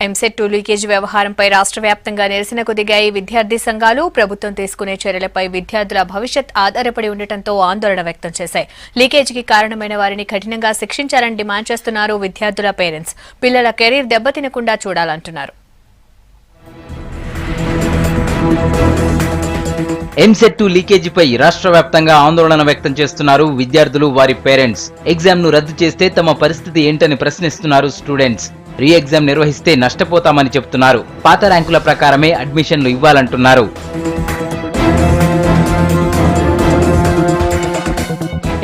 EAMCET 2 leakage వ్యవహారంపై రాష్ట్ర వ్యాప్తంగా నిరసనకు దిగాయి విద్యార్థి సంఘాలు. ప్రభుత్వం తీసుకునే చర్యలపై విద్యార్థుల భవిష్యత్ ఆధారపడి ఉండటంతో ఆందోళన వ్యక్తం చేశాయి. లీకేజీకి కారణమైన వారిని కఠినంగా శిక్షించాలని డిమాండ్ చేస్తున్నారు విద్యార్థుల పేరెంట్స్. పిల్లల కెరీర్ దెబ్బతినకుండా చూడాలంటున్నారు. ఎంసెట్ 2 లీకేజీపై రాష్ట్ర వ్యాప్తంగా ఆందోళన వ్యక్తం చేస్తున్నారు విద్యార్థులు, వారి పేరెంట్స్. ఎగ్జామ్ ను రద్దు చేస్తే తమ పరిస్థితి ఏంటని ప్రశ్నిస్తున్నారు స్టూడెంట్స్. రీ ఎగ్జామ్ నిర్వహిస్తే నష్టపోతామని చెబుతున్నారు. పాత ర్యాంకుల ప్రకారమే అడ్మిషన్లు ఇవ్వాలంటున్నారు.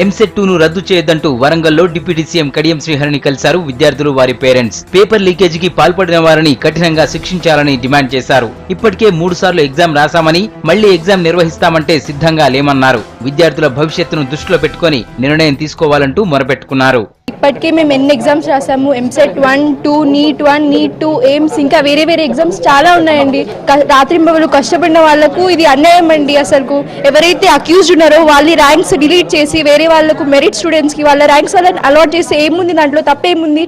ఎంసెట్ 2 ను రద్దు చేయొద్దంటూ వరంగల్లో డిప్యూటీ సీఎం కడియం శ్రీహరిని కలిశారు విద్యార్థులు, వారి పేరెంట్స్. పేపర్ లీకేజీకి పాల్పడిన వారిని కఠినంగా శిక్షించాలని డిమాండ్ చేశారు. ఇప్పటికే 3 సార్లు ఎగ్జామ్ రాశామని మళ్లీ ఎగ్జామ్ నిర్వహిస్తామంటే సిద్ధంగా లేమన్నారు. విద్యార్థుల భవిష్యత్తును దృష్టిలో పెట్టుకుని నిర్ణయం తీసుకోవాలంటూ మొరపెట్టుకున్నారు. ఇప్పటికే మేము ఎన్ని ఎగ్జామ్స్ రాసాము. ఎంసెట్ 1, 2, నీట్ 1, నీట్ 2, ఎయిమ్స్, ఇంకా వేరే ఎగ్జామ్స్ చాలా ఉన్నాయండి. రాత్రింబవళ్ళు కష్టపడిన వాళ్ళకు ఇది అన్యాయం అండి. అసలు ఎవరైతే అక్యూజ్డ్ ఉన్నారో వాళ్ళ ర్యాంక్స్ డిలీట్ చేసి వేరే వాళ్ళకు మెరిట్ స్టూడెంట్స్ కి వాళ్ళ ర్యాంక్స్ వాళ్ళని అలాట్ చేస్తే ఏముంది, దాంట్లో తప్పేముంది?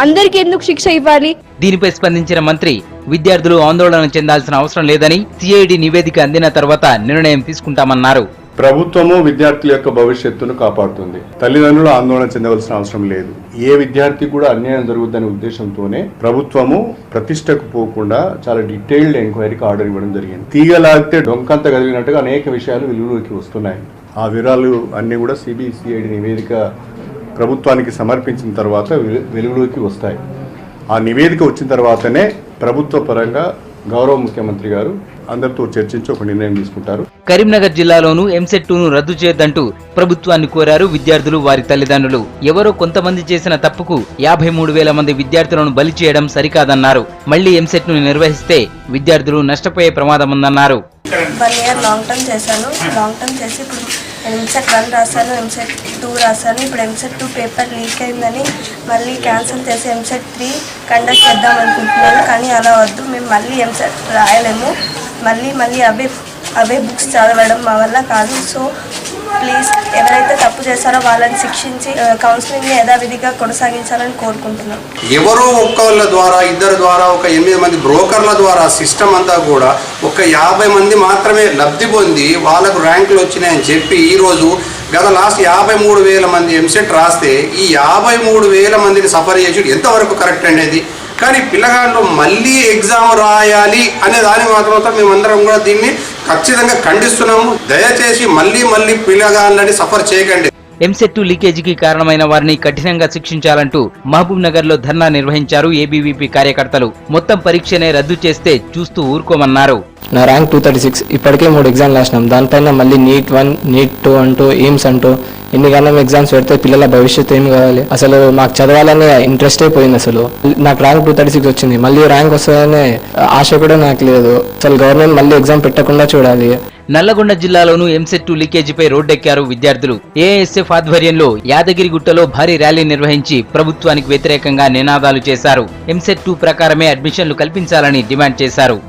అందరికీ ఎందుకు శిక్ష ఇవ్వాలి? దీనిపై స్పందించిన మంత్రి విద్యార్థులు ఆందోళన చెందాల్సిన అవసరం లేదని, సిఐడి నివేదిక అందిన తర్వాత నిర్ణయం తీసుకుంటామన్నారు. ప్రభుత్వము విద్యార్థుల యొక్క భవిష్యత్తును కాపాడుతుంది. తల్లిదండ్రులు ఆందోళన చెందవలసిన అవసరం లేదు. ఏ విద్యార్థి కూడా అన్యాయం జరుగుతుందనే ఉద్దేశంతోనే ప్రభుత్వము ప్రతిష్టకు పోకుండా చాలా డీటెయిల్డ్ ఎంక్వైరీకి ఆర్డర్ ఇవ్వడం జరిగింది. తీగలాగితే డొంకంత కలిగినట్టుగా అనేక విషయాలు వెలుగులోకి వస్తున్నాయి. ఆ వివరాలు అన్ని కూడా సిఐడి నివేదిక ప్రభుత్వానికి సమర్పించిన తర్వాత వెలుగులోకి వస్తాయి. ఆ నివేదిక వచ్చిన తర్వాతనే ప్రభుత్వ పరంగా గౌరవ ముఖ్యమంత్రి గారు అందరితో చర్చించి ఒక నిర్ణయం తీసుకుంటారు. కరీంనగర్ జిల్లాలోనూ ఎంసెట్ 2 ను రద్దు చేయొద్దంటూ ప్రభుత్వాన్ని కోరారు విద్యార్థులు, వారి తల్లిదండ్రులు. ఎవరో కొంతమంది చేసిన తప్పుకు 53,000 మంది విద్యార్థులను బలి చేయడం సరికాదన్నారు. మళ్లీ ఎంసెట్ ను నిర్వహిస్తే విద్యార్థులు నష్టపోయే ప్రమాదం ఉందన్నారు. 1 ఇయర్ లాంగ్ టర్మ్ చేశాను. లాంగ్ టర్మ్ చేసి ఇప్పుడు ఎంసెట్ 1 రాశాను, ఎంసెట్ 2 రాశాను. ఇప్పుడు ఎంసెట్ 2 పేపర్ లీక్ అయిందని మళ్ళీ క్యాన్సిల్ చేసి ఎంసెట్ 3 కండక్ట్ చేద్దాం అనుకుంటున్నాను. కానీ అలా వద్దు, మేము మళ్ళీ ఎంసెట్ రాయలేము. మళ్ళీ అవే బుక్స్ చదవడం మా వల్ల కాదు. సో ప్లీజ్ ఎవరైతే తప్పు చేశారో వాళ్ళని శిక్షించి కౌన్సిలింగ్ యథావిధిగా కొనసాగించాలని కోరుకుంటున్నాం. ఎవరో ఒక్కళ్ళ ద్వారా, ఇద్దరు ద్వారా, ఒక 8 మంది బ్రోకర్ల ద్వారా సిస్టమ్ అంతా కూడా ఒక 50 మంది మాత్రమే లబ్ధి పొంది వాళ్ళకు ర్యాంకులు వచ్చినాయని చెప్పి ఈరోజు గత లాస్ట్ 53,000 మంది ఎంసెట్ రాస్తే ఈ 53,000 మందిని సఫర్ చేసి ఎంతవరకు కరెక్ట్ అనేది. కానీ పిల్లగాళ్ళు మళ్ళీ ఎగ్జామ్ రాయాలి అనే దాని మాత్రం మేమందరం కూడా దీన్ని ఖచ్చితంగా ఖండిస్తున్నాము. దయచేసి మళ్ళీ పిల్లగాళ్ళని సఫర్ చేయకండి. ఎంసెట్ 2 లీకేజీకి కారణమైన వారిని కఠినంగా శిక్షించాలంటూ మహబూబ్ నగర్ లో ధర్నా నిర్వహించారు ఏబీవీపీ కార్యకర్తలు. మొత్తం పరీక్షనే రద్దు చేస్తే చూస్తూ ఊరుకోమన్నారు. నా ర్యాంక్ 236. ఇప్పటికే 3 ఎగ్జామ్లు రాసినాం. దానిపైన మళ్ళీ నీట్ 1, నీట్ 2 అంటూ, ఎయిమ్స్ అంటూ ఎన్ని గణం ఎగ్జామ్స్ పెడితే పిల్లల భవిష్యత్తు ఏమి కావాలి? అసలు మాకు చదవాలనే ఇంట్రెస్టే పోయింది. అసలు నాకు ర్యాంక్ 236 వచ్చింది. మళ్ళీ ర్యాంక్ వస్తుందనే ఆశ కూడా నాకు లేదు. అసలు గవర్నమెంట్ మళ్ళీ ఎగ్జామ్ పెట్టకుండా చూడాలి. నల్లగొండ జిల్లాలోనూ ఎంసెట్ 2 లీకేజీపై రోడ్డెక్కారు విద్యార్థులు. ఏఎస్ఎఫ్ ఆధ్వర్యంలో యాదగిరిగుట్టలో భారీ ర్యాలీ నిర్వహించి ప్రభుత్వానికి వ్యతిరేకంగా నినాదాలు చేశారు. ఎంసెట్ 2 ప్రకారమే అడ్మిషన్లు కల్పించాలని డిమాండ్ చేశారు.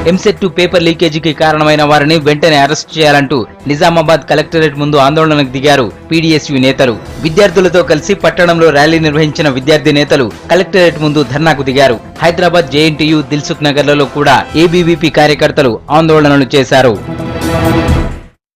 ఎంసెట్ 2 పేపర్ లీకేజీకి కారణమైన వారిని వెంటనే అరెస్ట్ చేయాలంటూ నిజామాబాద్ కలెక్టరేట్ ముందు ఆందోళనకు దిగారు పీడీఎస్యూ నేతలు. విద్యార్థులతో కలిసి పట్టణంలో ర్యాలీ నిర్వహించిన విద్యార్థి నేతలు కలెక్టరేట్ ముందు ధర్నాకు దిగారు. హైదరాబాద్ జేఎన్టీయూ, దిల్సుఖ్ నగర్లలో కూడా ఏబీవీపీ కార్యకర్తలు ఆందోళనలు చేశారు.